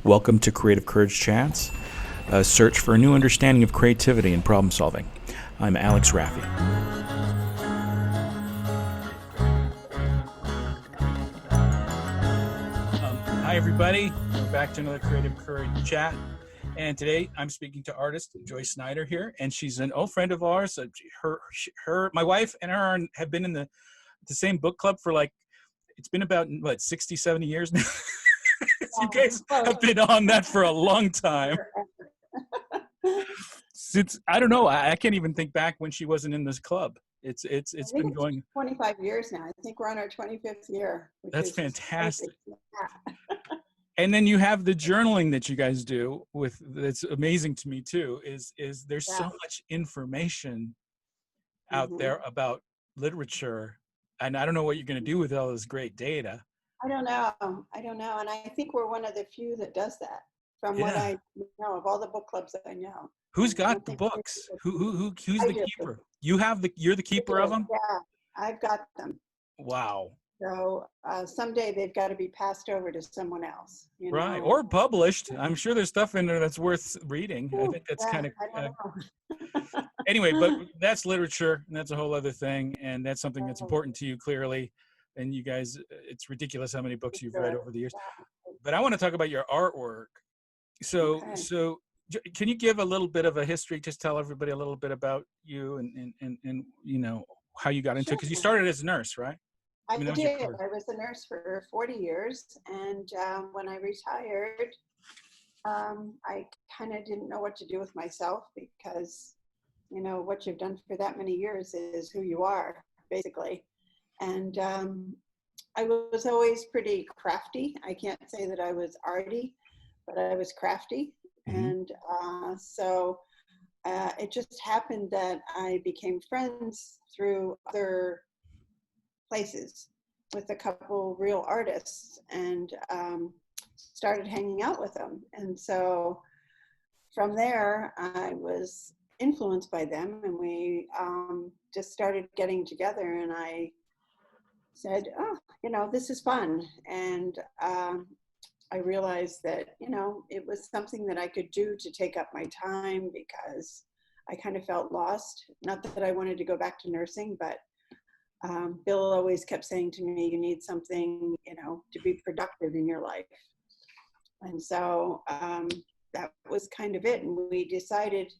Welcome to Creative Courage Chats, a search for a new understanding of creativity and problem solving. I'm Alex Raffi. Hi, everybody. We're back to another Creative Courage Chat. And today I'm speaking to artist Snyder here, and she's an old friend of ours. My wife and her have been in the same book club for it's been about, 60, 70 years now? You guys have been on that for a long time. Since, I don't know, I can't even think back when she wasn't in this club. It's been going 25 years now. I think we're on our 25th year. That's fantastic. And then you have the journaling that you guys do that's amazing to me too, is there's so much information out there about literature, and I don't know what you're going to do with all this great data. I don't know. And I think we're one of the few that does that, from what I know of all the book clubs that I know. Who's got the books? Who's the keeper? You're the keeper of them? Yeah, I've got them. Wow. So someday they've got to be passed over to someone else. Right. Or published. I'm sure there's stuff in there that's worth reading. I think that's kind of anyway, but that's literature, and that's a whole other thing, and that's something that's important to you clearly. And you guys, it's ridiculous how many books you've read over the years. But I want to talk about your artwork. So can you give a little bit of a history? Just tell everybody a little bit about you and how you got into it, because you started as a nurse, right? I did. I was a nurse for 40 years, and when I retired, I kind of didn't know what to do with myself, because what you've done for that many years is who you are, basically. And I was always pretty crafty. I can't say that I was arty, but I was crafty. And so it just happened that I became friends through other places with a couple real artists, and started hanging out with them. And so from there, I was influenced by them, and we just started getting together, and I said, this is fun. And I realized that, it was something that I could do to take up my time, because I kind of felt lost. Not that I wanted to go back to nursing, but Bill always kept saying to me, you need something, to be productive in your life. And so that was kind of it. And we decided,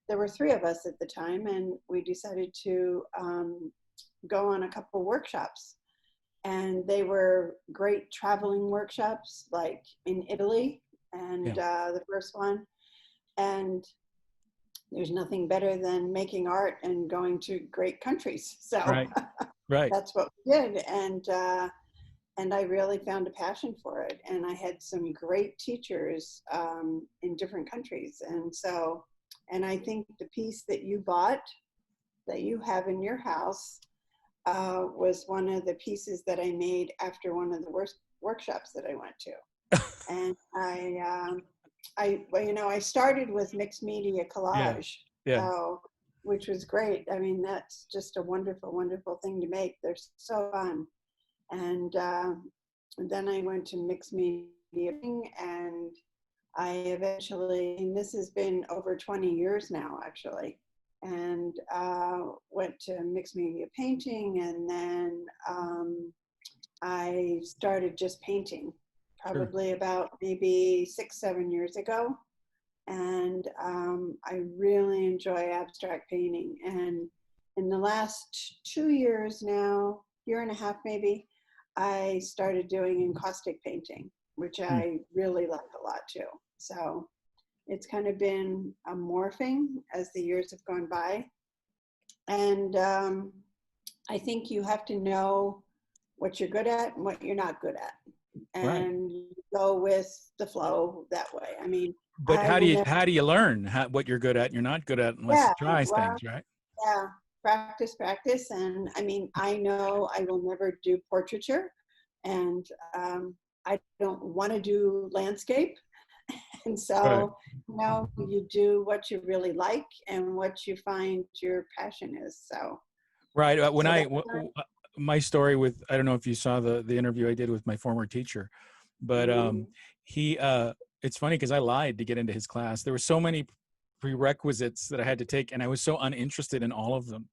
there were 3 of us at the time, and we decided to go on a couple workshops. And they were great traveling workshops, like in Italy, and the first one. And there's nothing better than making art and going to great countries. So right. That's what we did. And I really found a passion for it. And I had some great teachers in different countries. And I think the piece that you bought, that you have in your house, was one of the pieces that I made after one of the worst workshops that I went to. And I started with mixed media collage, which was great. I mean, that's just a wonderful, wonderful thing to make. They're so fun. And then I went to mixed media, and I eventually, and this has been over 20 years now, actually, and went to mixed media painting. And then I started just painting probably about maybe 6-7 years ago. And I really enjoy abstract painting. And in the last 2 years now, year and a half maybe, I started doing encaustic painting, which I really like a lot too. So it's kind of been a morphing as the years have gone by. And I think you have to know what you're good at and what you're not good at, and go with the flow that way. I mean, but how do you learn what you're good at and you're not good at unless you try things, right? Yeah, practice. And I mean, I know I will never do portraiture, and I don't want to do landscape. And so, you do what you really like and what you find your passion is. So, right. My story with, I don't know if you saw the interview I did with my former teacher, but he it's funny because I lied to get into his class. There were so many prerequisites that I had to take, and I was so uninterested in all of them.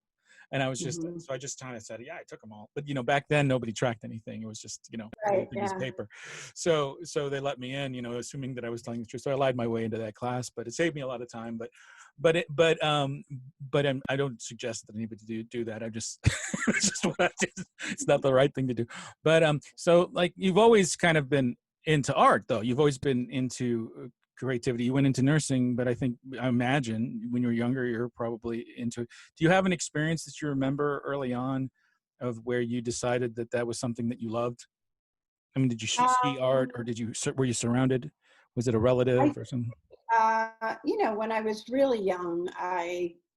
And I was just, Mhm. so I just kind of said, yeah, I took them all. But, back then nobody tracked anything. It was just, the whole Right. thing was Yeah. paper. So they let me in, assuming that I was telling the truth. So I lied my way into that class, but it saved me a lot of time. I don't suggest that anybody do that. I just, it's just what I did. It's not the right thing to do. But, so like, you've always kind of been into art though. You've always been into creativity. You went into nursing, but I imagine when you were younger, you're probably into it. Do you have an experience that you remember early on of where you decided that that was something that you loved? I mean, did you see art, or were you surrounded? Was it a I relative or something? when I was really young,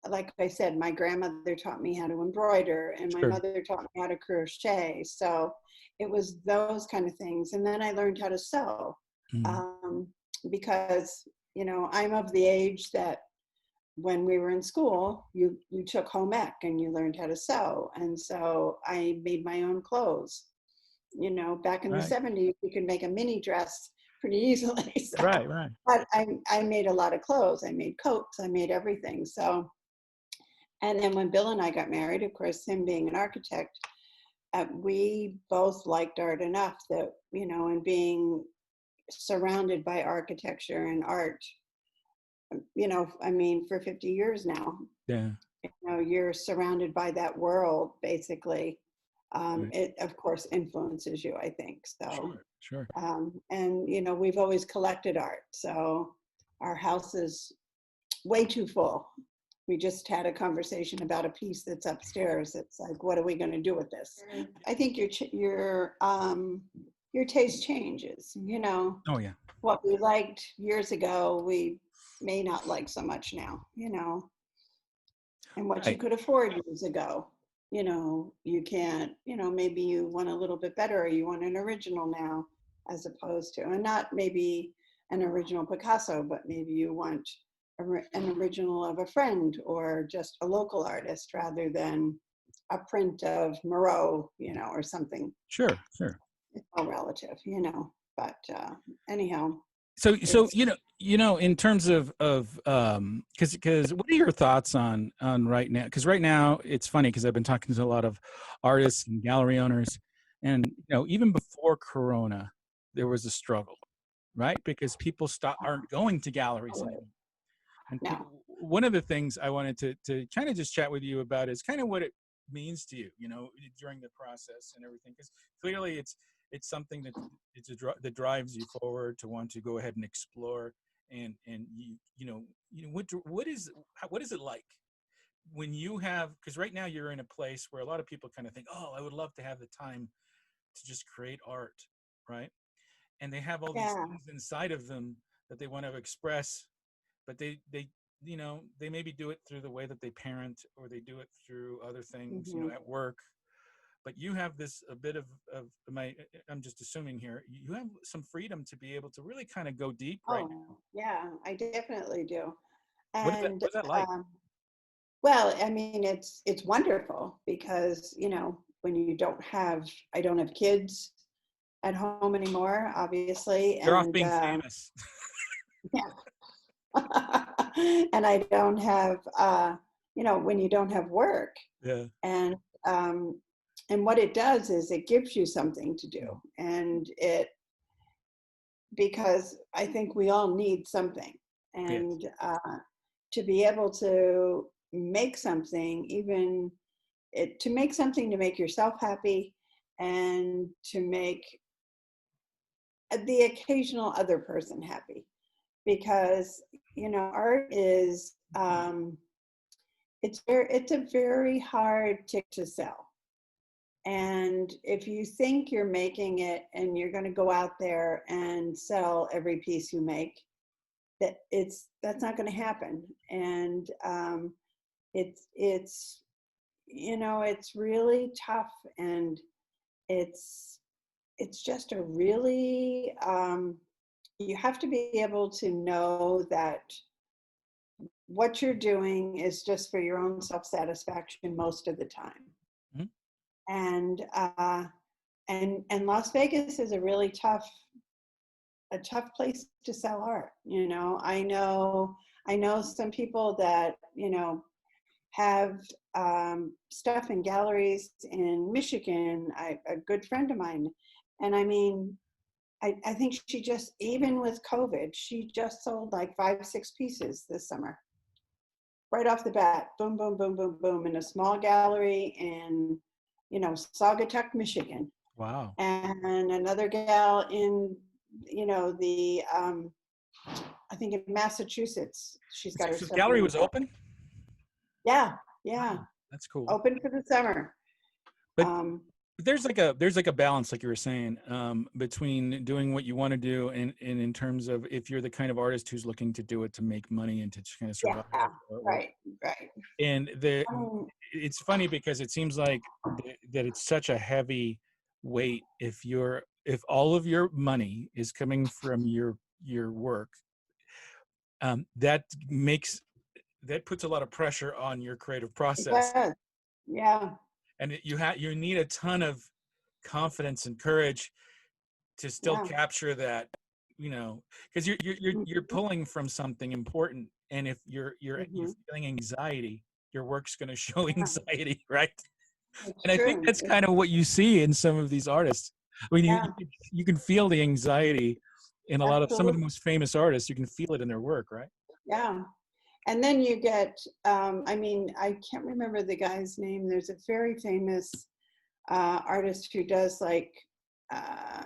like I said, my grandmother taught me how to embroider and my Sure. mother taught me how to crochet. So it was those kind of things. And then I learned how to sew Mm. um, because, I'm of the age that when we were in school, you took home ec and you learned how to sew. And so I made my own clothes. Back in the Right. 70s, you could make a mini dress pretty easily. So, Right. Right. but I made a lot of clothes. I made coats. I made everything. So, and then when Bill and I got married, of course, him being an architect, we both liked art enough that, and being surrounded by architecture and art, I mean, for 50 years now, Yeah. you're surrounded by that world, basically. Right. It, of course, influences you, I think. So, Sure. Sure. and, we've always collected art. So our house is way too full. We just had a conversation about a piece that's upstairs. It's like, what are we going to do with this? I think your taste changes. Oh yeah. What we liked years ago, we may not like so much now. And what you Right. could afford years ago, you can't. Maybe you want a little bit better, or you want an original now, as opposed to, and not maybe an original Picasso, but maybe you want an original of a friend or just a local artist rather than a print of Moreau, or something. Sure. Sure. It's all relative, but anyhow, So it's in terms of because what are your thoughts on right now? Because right now it's funny because I've been talking to a lot of artists and gallery owners, and even before Corona, there was a struggle, right? Because people aren't going to galleries anymore, and no. one of the things I wanted to kind of just chat with you about is kind of what it means to you, during the process and everything, because clearly it's something that that drives you forward to want to go ahead and explore, and what is it like when you have, because right now you're in a place where a lot of people kind of think, oh, I would love to have the time to just create art, right? And they have all these Yeah. things inside of them that they want to express, but they maybe do it through the way that they parent, or they do it through other things, Hmm. at work. But you have this a bit of I'm just assuming here, you have some freedom to be able to really kind of go deep right now. Oh, yeah, I definitely do. And What's that like? well, I mean, it's wonderful because, when I don't have kids at home anymore, obviously, You're off and being famous. yeah. And I don't have, when you don't have work, Yeah. and um, and what it does is it gives you something to do, and because I think we all need something, Yes. and to be able to make something, even to make something to make yourself happy, and to make the occasional other person happy, because art is it's a very hard tick to sell. And if you think you're making it and you're going to go out there and sell every piece you make, that's not going to happen. And it's it's really tough, and it's just a really you have to be able to know that what you're doing is just for your own self-satisfaction most of the time. Mhm. And and Las Vegas is a really tough a tough place to sell art. You know, I know some people that, you know, have stuff in galleries in Michigan. A good friend of mine, and I mean, I think she just, even with COVID, she just sold like 5, 6 pieces this summer, right off the bat. Boom, boom, boom, boom, boom, in a small gallery in, you know, Saugatuck, Michigan, Wow. and another gal in, you know, the I think in Massachusetts. She's got her So the stuff gallery in. was open? Yeah, yeah, Wow, that's cool. open for the summer. But Um, there's like a balance, like you were saying, between doing what you want to do and in terms of if you're the kind of artist who's looking to do it to make money and to kind of yeah, survive or work. right, right. And the Um, it's funny because it seems like that it's such a heavy weight if all of your money is coming from your work, that puts a lot of pressure on your creative it process, does. Yeah, and you need a ton of confidence and courage to still yeah. capture that, because you're Mhm, pulling from something important, and if you're mhm. feeling anxiety, your work's going to show Yeah, anxiety, right? it's And I think true. that's kind of what you see in some of these artists. I mean, Yeah, you can feel the anxiety in a lot of some of the absolutely. most famous artists. You can feel it in their work, right? Yeah. And then you get, I mean, I can't remember the guy's name. There's a very famous artist who does like, uh,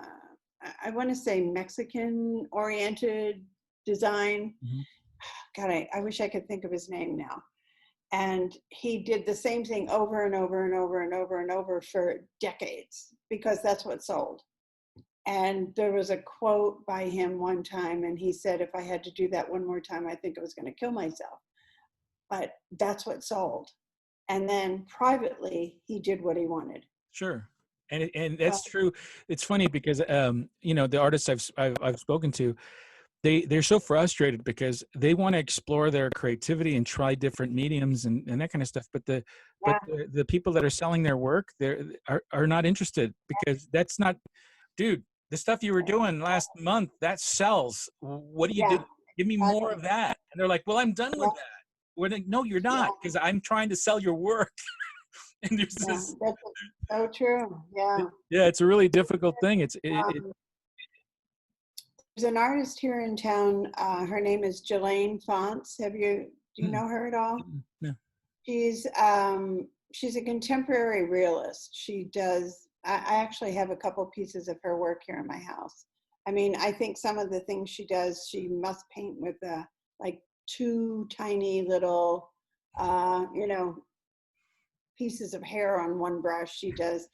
I want to say Mexican oriented design. Mhm. God, I wish I could think of his name now. And he did the same thing over and over and over and over and over for decades because that's what sold. And there was a quote by him one time, and he said, if I had to do that one more time, I think I was going to kill myself. But that's what sold. And then privately, he did what he wanted. Sure. And Well, that's true. It's funny because the artists I've spoken to, they're so frustrated because they want to explore their creativity and try different mediums and that kind of stuff. But yeah, the people that are selling their work are not interested, because that's not, dude, the stuff you were doing last month, that sells. What do you do? yeah, Give me more exactly. of that. And they're like, well, I'm done Yeah, with that. We're like, no, you're yeah, not, because I'm trying to sell your work. And there's yeah. this, That's so true. Yeah. yeah, it's a really difficult thing. Um, there's an artist here in town. Her name is Jillaine Fontes. Do you mm, know her at all? no. She's a contemporary realist. She does. I actually have a couple pieces of her work here in my house. I mean, I think some of the things she does, she must paint with like 2 tiny little, you know, pieces of hair on one brush. She does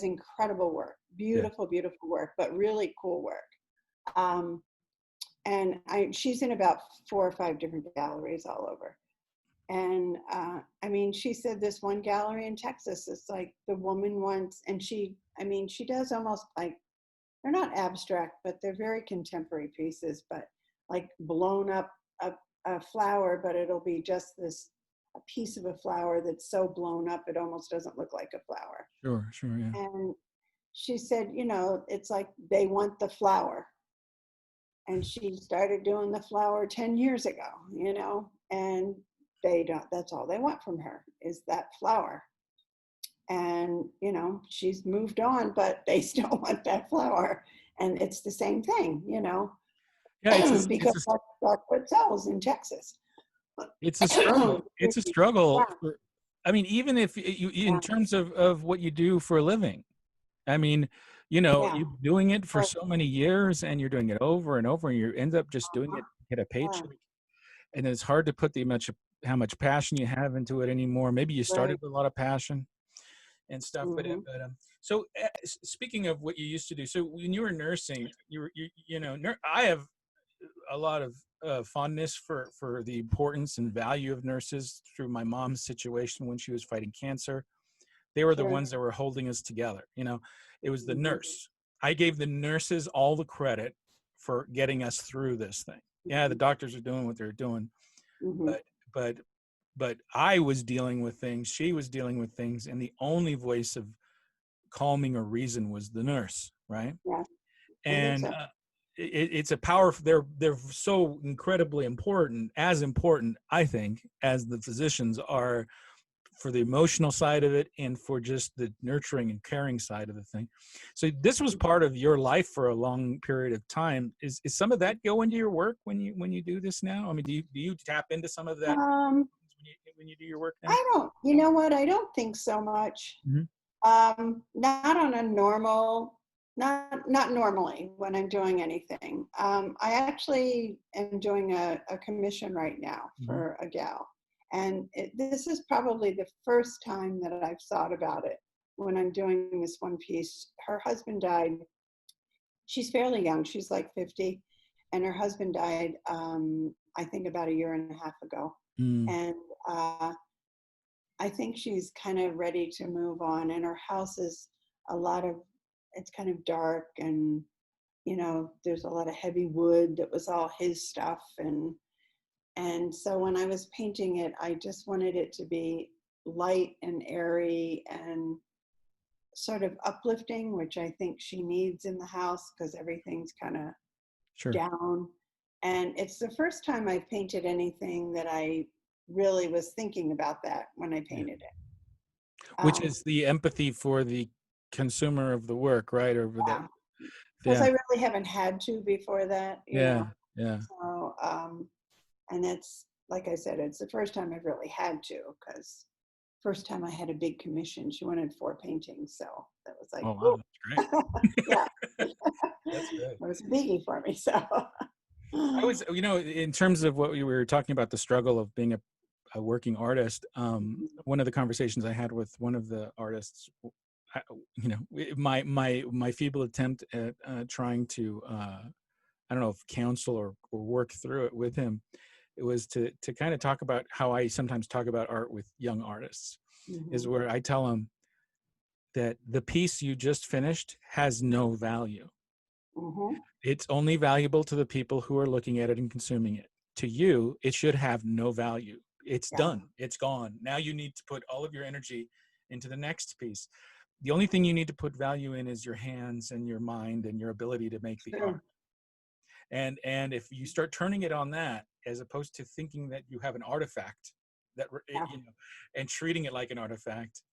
incredible work, Yeah. beautiful, beautiful work, but really cool work. Um, and she's in about 4 or 5 different galleries all over. And I mean, she said this one gallery in Texas, it's like the woman wants, and I mean, she does almost like, they're not abstract, but they're very contemporary pieces, but like blown up a flower, but it'll be just a piece of a flower that's so blown up, it almost doesn't look like a flower. Sure, sure, yeah. And she said, you know, it's like they want the flower. And she started doing the flower 10 years ago, you know, and that's all they want from her is that flower. And, you know, she's moved on, but they still want that flower. And it's the same thing, you know, Yeah, because that's what sells in Texas. it's a struggle. It's a Yeah, struggle for, I mean, even if you, in yeah, terms of what you do for a living. I mean, yeah. you're doing it for But, so many years and you're doing it over and over, and you end up just doing it to get a yeah, paycheck. And it's hard to put how much passion you have into it anymore. Maybe you started right. with a lot of passion and stuff, Hmm. so speaking of what you used to do, so when you were nursing, I have a lot of fondness for the importance and value of nurses through my mom's situation when she was fighting cancer. They were the Sure. ones that were holding us together. It was the Hmm. nurse. I gave the nurses all the credit for getting us through this thing. Yeah, the doctors are doing what they're doing, Hmm. but but but I was dealing with things, she was dealing with things, and the only voice of calming or reason was the nurse, right? Yeah, I think And so. it's a powerful, they're so incredibly important, as important, I think, as the physicians are for the emotional side of it and for just the nurturing and caring side of the thing. So this was part of your life for a long period of time. Is some of that go into your work when you do this now? I mean, do you tap into some of that Um, when you do your work now? I don't, you know what? I don't think so much. Mm-hmm. Not on a normal, not normally when I'm doing anything. I actually am doing a commission right now for a gal. And this is probably the first time that I've thought about it when I'm doing this one piece. Her husband died. She's fairly young. She's like 50. And her husband died, I think, about a year and a half ago. Mm. And I think she's kind of ready to move on. And her house is it's kind of dark, and, there's a lot of heavy wood that was all his stuff. And so when I was painting it, I just wanted it to be light and airy and sort of uplifting, which I think she needs in the house because everything's kind of Sure. down. And it's the first time I've painted anything that I really was thinking about that when I painted it. Which is the empathy for the consumer of the work, right? Or Yeah. that, Because yeah, I really haven't had to before that, yeah, yeah. So, and it's, like I said, it's the first time I've really had to, because first time I had a big commission, she wanted 4 paintings. So that was like, Oh wow, that's great. yeah, That's good. it was a biggie for me. So I was, in terms of what we were talking about, the struggle of being a working artist. One of the conversations I had with one of the artists, my feeble attempt at trying to, I don't know if counsel or work through it with him, it was to kind of talk about how I sometimes talk about art with young artists, is where I tell them that the piece you just finished has no value. It's only valuable to the people who are looking at it and consuming it. To you, it should have no value. It's done. It's gone. Now you need to put all of your energy into the next piece. The only thing you need to put value in is your hands and your mind and your ability to make the art. And if you start turning it on that, as opposed to thinking that you have an artifact that and treating it like an artifact,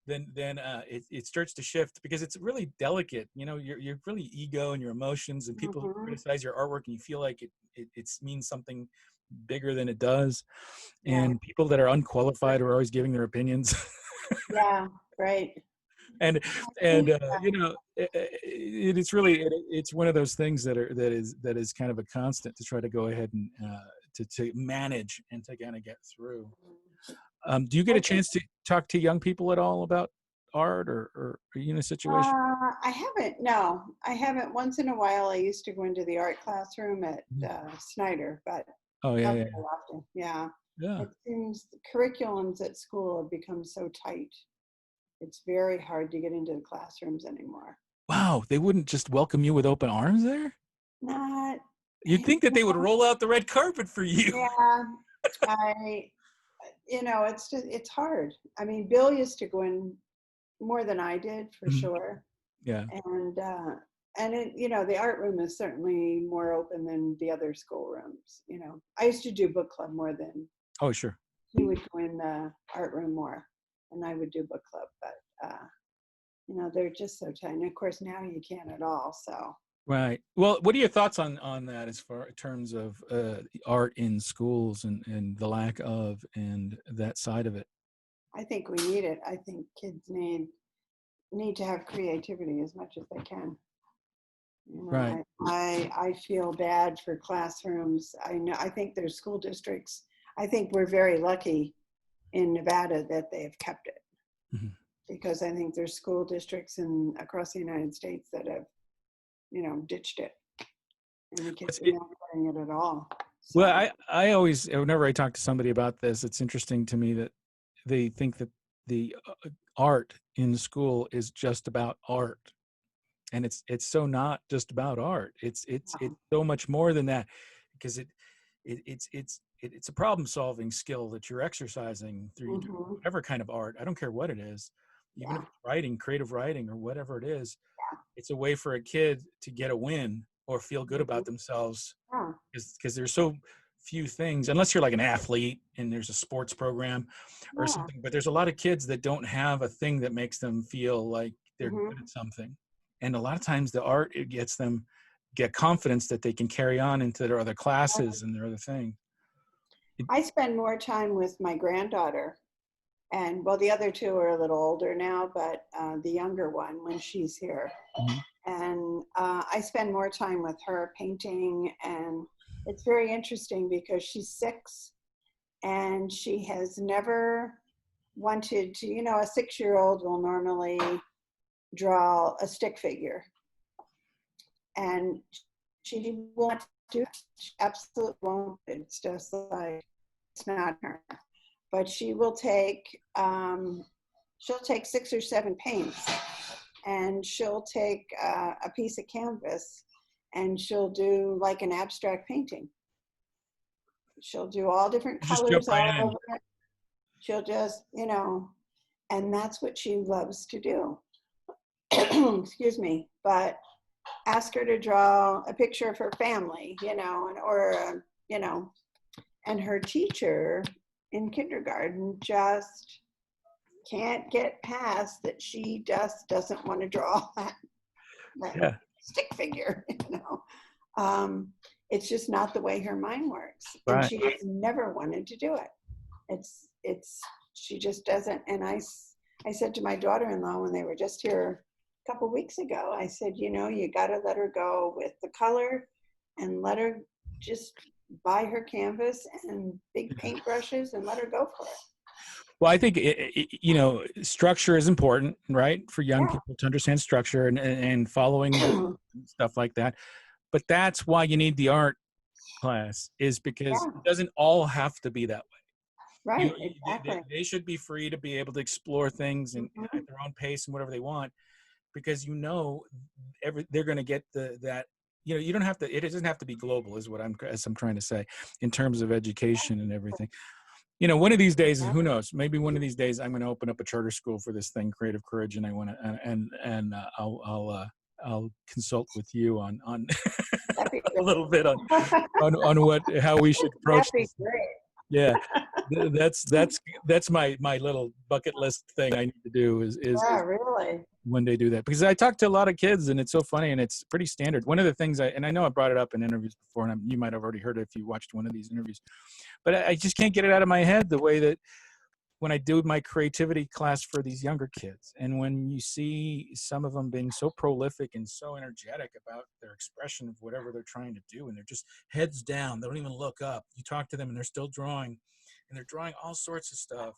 then it starts to shift, because it's really delicate. You're really ego and your emotions, and people criticize your artwork and you feel like it means something bigger than it does. And people that are unqualified are always giving their opinions. Yeah, right. and it's really it's one of those things that is kind of a constant to try to go ahead and to manage and to kind of get through. Do you get a chance to talk to young people at all about art, or are you in a situation? I haven't. No, I haven't. Once in a while, I used to go into the art classroom at Snyder, but Oh yeah, not yeah, very often. Yeah. yeah. It seems the curriculums at school have become so tight. It's very hard to get into the classrooms anymore. Wow, they wouldn't just welcome you with open arms there? Not. You'd think that they would roll out the red carpet for you. Yeah. It's hard. I mean, Bill used to go in more than I did, for sure. Yeah. And the art room is certainly more open than the other schoolrooms. I used to do book club more than Oh, sure. he would go in the art room more, and I would do book club. But they're just so tight. And of course, now you can't at all. So. Right. Well, what are your thoughts on that, as far in terms of art in schools and the lack of, and that side of it? I think we need it. I think kids need to have creativity as much as they can. Right. I feel bad for classrooms. I think there's school districts. I think we're very lucky in Nevada that they've kept it, because I think there's school districts across the United States that have, ditched it, and the kids are not getting it at all. So. Well, I always, whenever I talk to somebody about this, it's interesting to me that they think that the art in school is just about art, and it's so not just about art. It's so much more than that, because it's a problem solving skill that you're exercising through whatever kind of art. I don't care what it is, even if it's writing, creative writing, or whatever it is. It's a way for a kid to get a win or feel good about themselves, Yeah. because there's so few things, unless you're like an athlete and there's a sports program or Yeah. something, but there's a lot of kids that don't have a thing that makes them feel like they're good at something. And a lot of times the art, it gets them get confidence that they can carry on into their other classes and their other thing. I spend more time with my granddaughter, and well, the other two are a little older now, but the younger one, when she's here, and I spend more time with her painting. And it's very interesting because she's 6 and she has never wanted to, a 6-year-old will normally draw a stick figure, and she won't do it. She absolutely won't. It's just like, it's not her. But she'll take 6 or 7 paints, and she'll take a piece of canvas, and she'll do like an abstract painting. She'll do all different Just jump colors right all in. over it. She'll just, and that's what she loves to do. Excuse me. But ask her to draw a picture of her family, and her teacher in kindergarten just can't get past that she just doesn't want to draw that stick figure. It's just not the way her mind works, and Right. she has never wanted to do it. She just doesn't. And I said to my daughter-in-law when they were just here a couple weeks ago, I said, you got to let her go with the color, and let her just buy her canvas and big paintbrushes and let her go for it. Well, I think structure is important, right, for young people to understand structure and following stuff like that. But that's why you need the art class, is because it doesn't all have to be that way. Right, exactly. They should be free to be able to explore things and at their own pace and whatever they want, because they're going to get that. You don't have to. It doesn't have to be global, is what I'm trying to say, in terms of education and everything. One of these days, who knows? Maybe one of these days, I'm going to open up a charter school for this thing, Creative Courage, and I want to, and I'll consult with you on a little bit on how we should approach this. Great. Yeah, that's my little bucket list thing I need to do is really one day do that, because I talk to a lot of kids and it's so funny and it's pretty standard. One of the things I know I brought it up in interviews before, and you might have already heard it if you watched one of these interviews, but I just can't get it out of my head the way that when I do my creativity class for these younger kids, and when you see some of them being so prolific and so energetic about their expression of whatever they're trying to do, and they're just heads down, they don't even look up. You talk to them and they're still drawing, and they're drawing all sorts of stuff.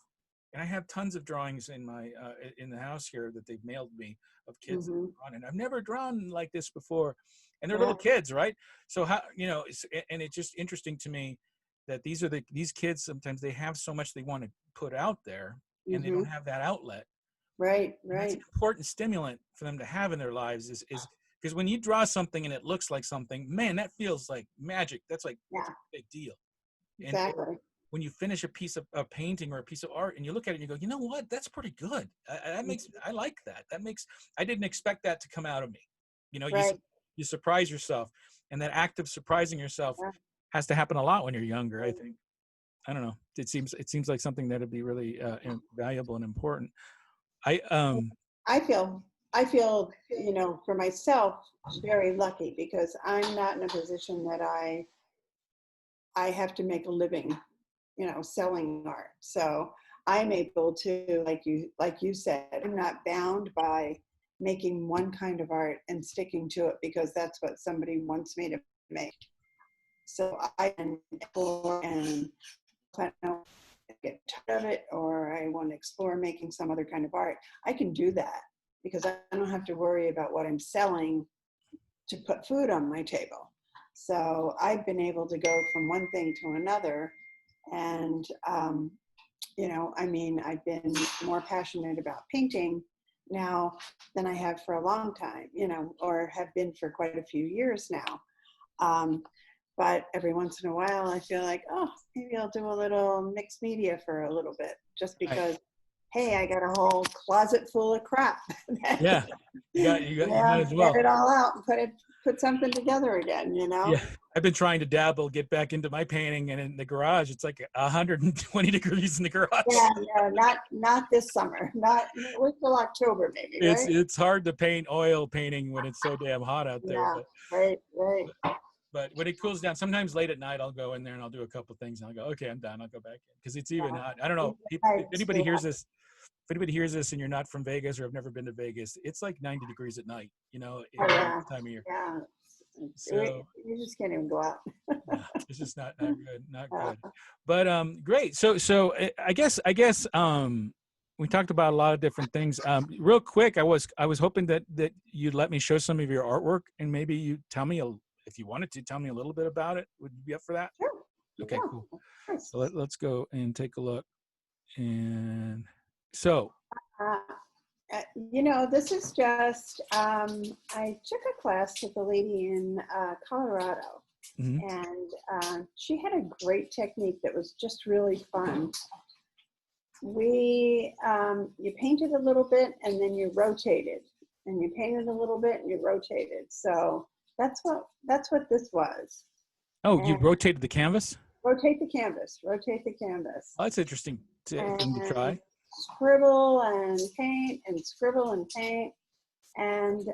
And I have tons of drawings in my in the house here that they've mailed me of kids that have drawn, and I've never drawn like this before. And they're little kids, right? So how, and it's just interesting to me that these kids, sometimes they have so much they want to put out there, and they don't have that outlet. Right. And that's an important stimulant for them to have in their lives, is because when you draw something and it looks like something, man, that feels like magic. That's like that's a big deal. Exactly. And when you finish a piece of a painting or a piece of art and you look at it and you go, you know what, that's pretty good. I like that. I didn't expect that to come out of me. You surprise yourself, and that act of surprising yourself has to happen a lot when you're younger, I think. I don't know. It seems like something that'd be really valuable and important. I feel, for myself, very lucky, because I'm not in a position that I have to make a living, selling art. So I'm able to, like you said, I'm not bound by making one kind of art and sticking to it because that's what somebody wants me to make. So I can explore, and if I don't get tired of it, or I want to explore making some other kind of art, I can do that because I don't have to worry about what I'm selling to put food on my table. So I've been able to go from one thing to another. And, I've been more passionate about painting now than I have for a long time, or have been for quite a few years now. But every once in a while, I feel like, maybe I'll do a little mixed media for a little bit, just because, hey, I got a whole closet full of crap. Yeah, you got as well. Get it all out and put something together again, you know? Yeah, I've been trying to dabble, get back into my painting, and in the garage, it's like 120 degrees in the garage. Yeah, yeah, not this summer. Wait till October maybe, right? It's hard to paint oil painting when it's so damn hot out there. Yeah, right, right. But when it cools down, sometimes late at night, I'll go in there and I'll do a couple things, and I'll go, okay, I'm done. I'll go back in because it's even hot. I don't know. If anybody hears this, and you're not from Vegas or have never been to Vegas, it's like 90 degrees at night. You know, Oh, yeah. this time of year. Yeah. So You just can't even go out. no, it's just not good, not good. But great. So I guess we talked about a lot of different things. Real quick, I was hoping that you'd let me show some of your artwork, and maybe you tell me if you wanted to tell me a little bit about it. Would you be up for that? Sure. Okay, Yeah, cool. nice. So let's go and take a look. And so You know, this is just, I took a class with a lady in Colorado, mhm. and she had a great technique that was just really fun. You painted a little bit and then you rotated, and you painted a little bit and you rotated. So that's what this was. Oh, you And rotated the canvas? rotate the canvas, rotate the canvas. Oh, that's interesting thing to try. Scribble and paint and scribble and paint. And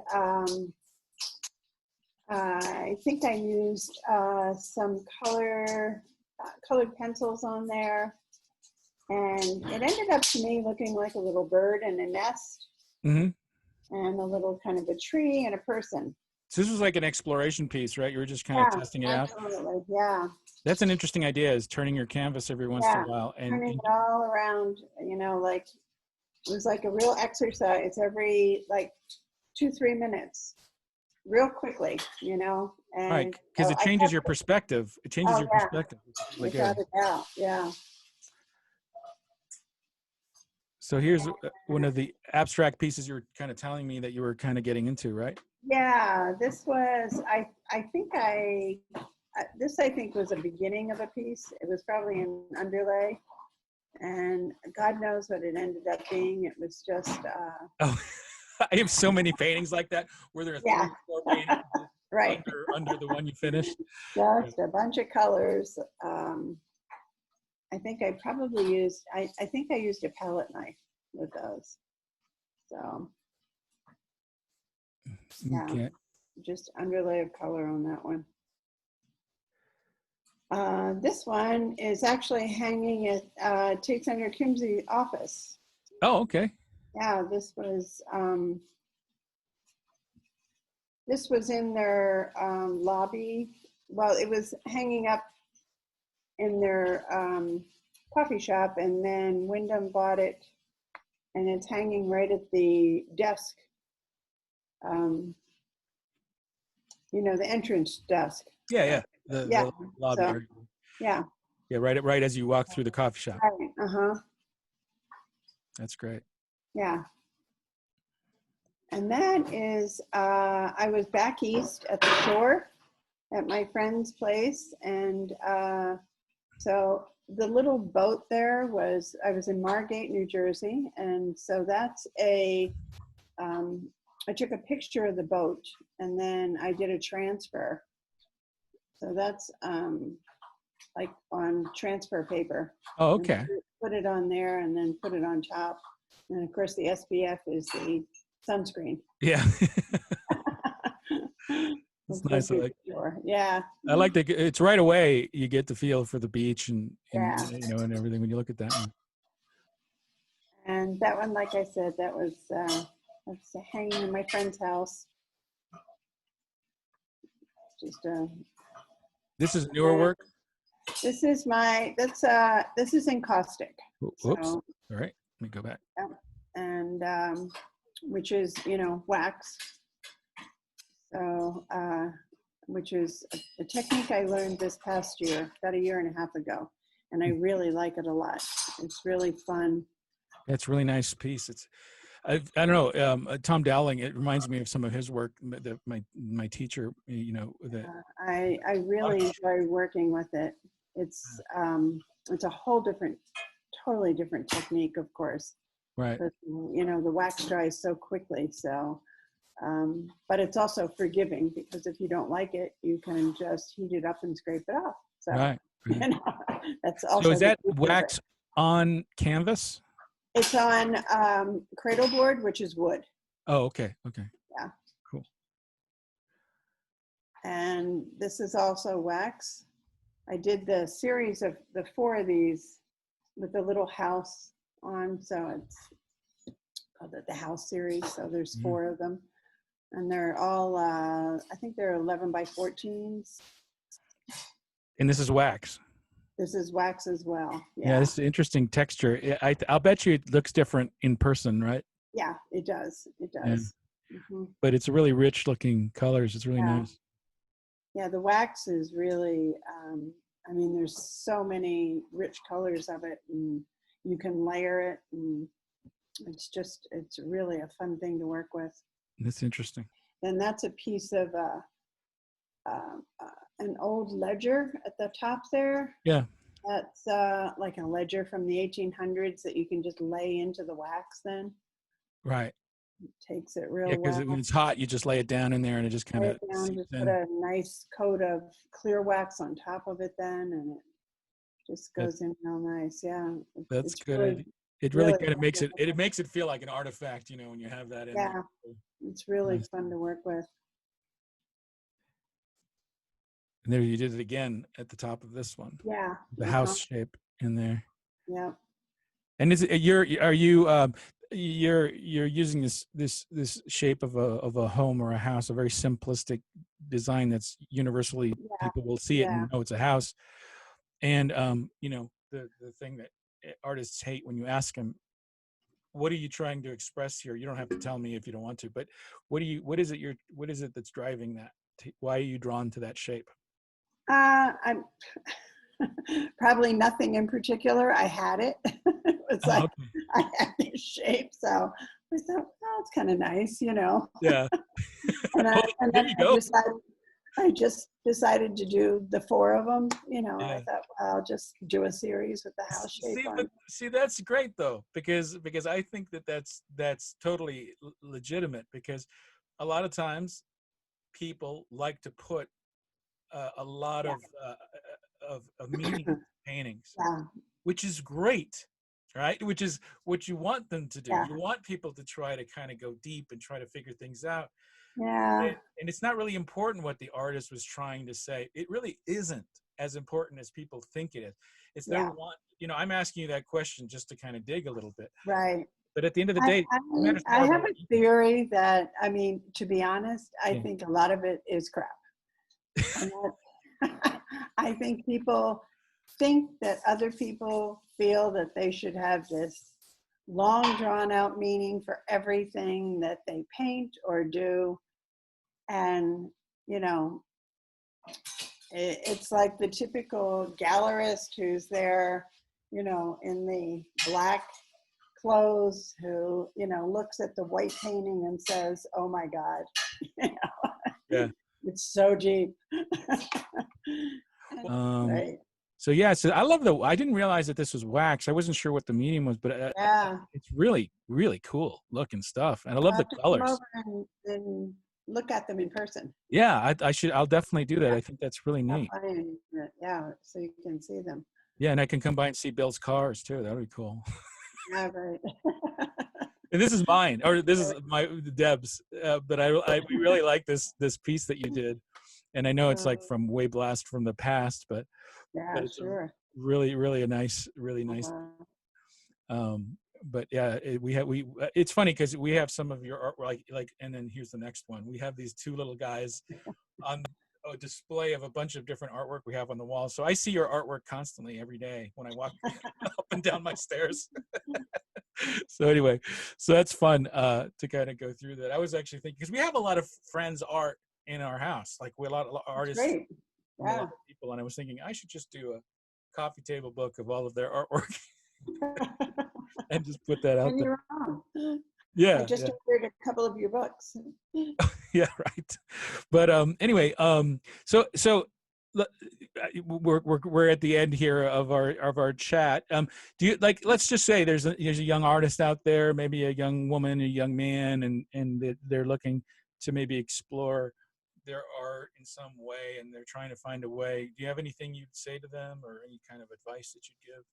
I think I used some colored pencils on there. And it ended up to me looking like a little bird and a nest, Mm-hmm. and a little kind of a tree and a person. So this was like an exploration piece, right? You were just kind of testing it out. Absolutely, yeah. That's an interesting idea, is turning your canvas every once in a while. Turning it all around, you know, like it was like a real exercise every like 2-3 minutes, real quickly, you know. And right, because it changes your perspective. It changes your perspective. Really without a doubt, yeah. So here's one of the abstract pieces you were kind of telling me that you were kind of getting into, right? Yeah, this was, I think was a beginning of a piece. It was probably an underlay, and God knows what it ended up being. It was just oh, I have so many paintings like that where there are 3 or 4 paintings right under the one you finished. Just a bunch of colors. I think I probably used I think I used a palette knife with those. So yeah, Okay. just underlay of color on that one. This one is actually hanging at Tate Center Kimsey office. Oh, okay. Yeah, this was in their lobby. Well, it was hanging up in their coffee shop, and then Wyndham bought it, and it's hanging right at the desk. You know, the entrance desk. Yeah. The lobby. So, yeah. Yeah, right as you walk through the coffee shop. Right. Uh-huh. That's great. Yeah. And that is, I was back east at the shore at my friend's place. And so the little boat there was, I was in Margate, New Jersey. And so that's I took a picture of the boat, and then I did a transfer. So that's like on transfer paper. Oh, okay. Put it on there and then put it on top. And of course the SPF is the sunscreen. Yeah. It's nice. Yeah. I like that. It's right away. You get the feel for the beach and you know, and everything when you look at that one. And that one, like I said, that was that's hanging in my friend's house. Just This is newer work. This is this is in caustic. Whoops. So, all right. Let me go back. And which is, you know, wax. So, which is a technique I learned this past year, about 1.5 years ago, and I really like it a lot. It's really fun. It's a really nice piece. I don't know, Tom Dowling, it reminds me of some of his work, my teacher, you know. I really enjoy working with it. It's a whole totally different technique, of course. Right. But, you know, the wax dries so quickly, so But it's also forgiving because if you don't like it, you can just heat it up and scrape it off. So, Right. you know, that's So also is the that beauty of it. wax on canvas? It's on cradle board, which is wood. Oh, okay. Okay. Yeah. Cool. And this is also wax. I did the series of the 4 of these with the little house on. So it's called the house series. So there's 4 of them. And they're all, I think they're 11 by 14s. And this is wax. This is wax as well. Yeah, this is interesting texture. I'll bet you it looks different in person, right? Yeah, it does. It Yeah. does. Mm-hmm. But it's really rich looking colors. It's really nice. Yeah, the wax is really, I mean, there's so many rich colors of it, and you can layer it, and it's really a fun thing to work with. That's interesting. And that's a piece of an old ledger at the top there. Yeah. That's like a ledger from the 1800s that you can just lay into the wax then. Right. It takes it real because well. when it's hot, you just lay it down in there and it just kind of Just put a nice coat of clear wax on top of it then, and it just goes in real nice. Yeah. That's good. Really, it really kind of makes it feel like an artifact, you know, when you have that in there. It's really fun to work with. And there you did it again at the top of this one. Yeah. The house shape in there. Yeah. And you're using this shape of a home or a house, a very simplistic design that's universally people will see it and know it's a house. And you know, the thing that artists hate when you ask them, what are you trying to express here? You don't have to tell me if you don't want to, but what is it that's driving that? Why are you drawn to that shape? I'm probably nothing in particular. I had it. It was like I had this shape, so I thought, oh, it's kind of nice, you know. Yeah. and then I just decided to do the 4 of them. You know, I thought, well, I'll just do a series with the house shape on. See, that's great though, because I think that's totally legitimate, because a lot of times people like to put a lot of meaning in paintings, which is great, right? Which is what you want them to do. You want people to try to kind of go deep and try to figure things out. Yeah. And it's not really important what the artist was trying to say. It really isn't as important as people think it is. It's their want. You know, I'm asking you that question just to kind of dig a little bit. Right. But at the end of the day, I have a theory that, I mean, to be honest, I think a lot of it is crap. I think people think that other people feel that they should have this long drawn out meaning for everything that they paint or do. And, you know, it's like the typical gallerist who's there, you know, in the black clothes, who, you know, looks at the white painting and says, oh my God, you know? Yeah. It's so deep. Right. So I love I didn't realize that this was wax. I wasn't sure what the medium was, but it's really, really cool looking stuff. And I love the colors. Come over and look at them in person. Yeah, I'll definitely do that. I think that's really neat. Yeah, so you can see them. Yeah, and I can come by and see Bill's cars too. That would be cool. Yeah, right. And this is mine, or this is Deb's. But we really like this piece that you did, and I know it's like from way blast from the past, but it's really, really a nice, really nice. But yeah, it's funny because we have some of your art, like, and then here's the next one. We have these 2 little guys on a display of a bunch of different artwork we have on the wall. So I see your artwork constantly every day when I walk up and down my stairs. So anyway, so that's fun to kind of go through that. I was actually thinking, because we have a lot of friends' art in our house, like we a lot of artists, people, and I was thinking I should just do a coffee table book of all of their artwork and just put that out there. Yeah, I just ordered a couple of your books. Yeah, right. But anyway, so we're at the end here of our chat. Do you, like, let's just say there's a young artist out there, maybe a young woman, a young man, and they're looking to maybe explore their art in some way, and they're trying to find a way. Do you have anything you'd say to them, or any kind of advice that you'd give?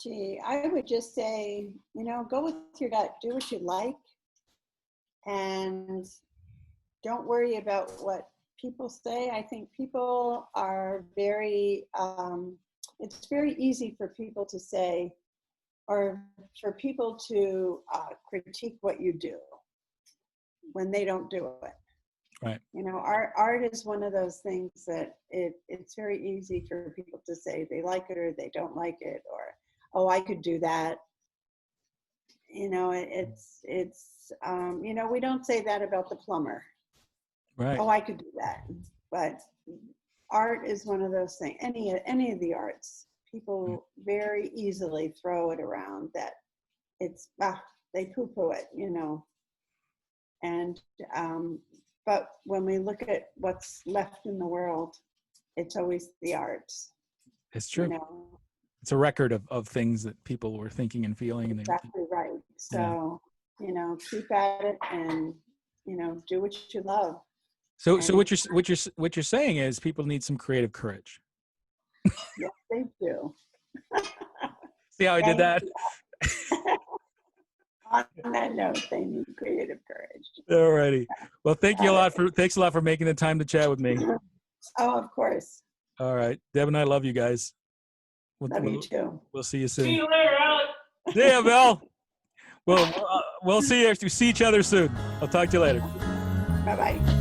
Gee, I would just say, go with your gut, do what you like, and don't worry about what people say. I think people are very, it's very easy for people to say, or for people to critique what you do when they don't do it. Right. Art is one of those things that it's very easy for people to say they like it or they don't like it, or, oh, I could do that. It's we don't say that about the plumber. Right. Oh, I could do that. But art is one of those things. Any of the arts, people very easily throw it around that it's, they poo-poo it, And, but when we look at what's left in the world, it's always the arts. It's true. It's a record of things that people were thinking and feeling. Exactly right. So, keep at it and, do what you love. So what you're saying is people need some creative courage. Yes, they do. See how I did that? On that note, they need creative courage. All righty. Well, thanks a lot for making the time to chat with me. Oh, of course. All right. Deb and I love you guys. Love you too. We'll see you soon. See you later, Alex. See ya, Bill. We'll see each other soon. I'll talk to you later. Bye-bye.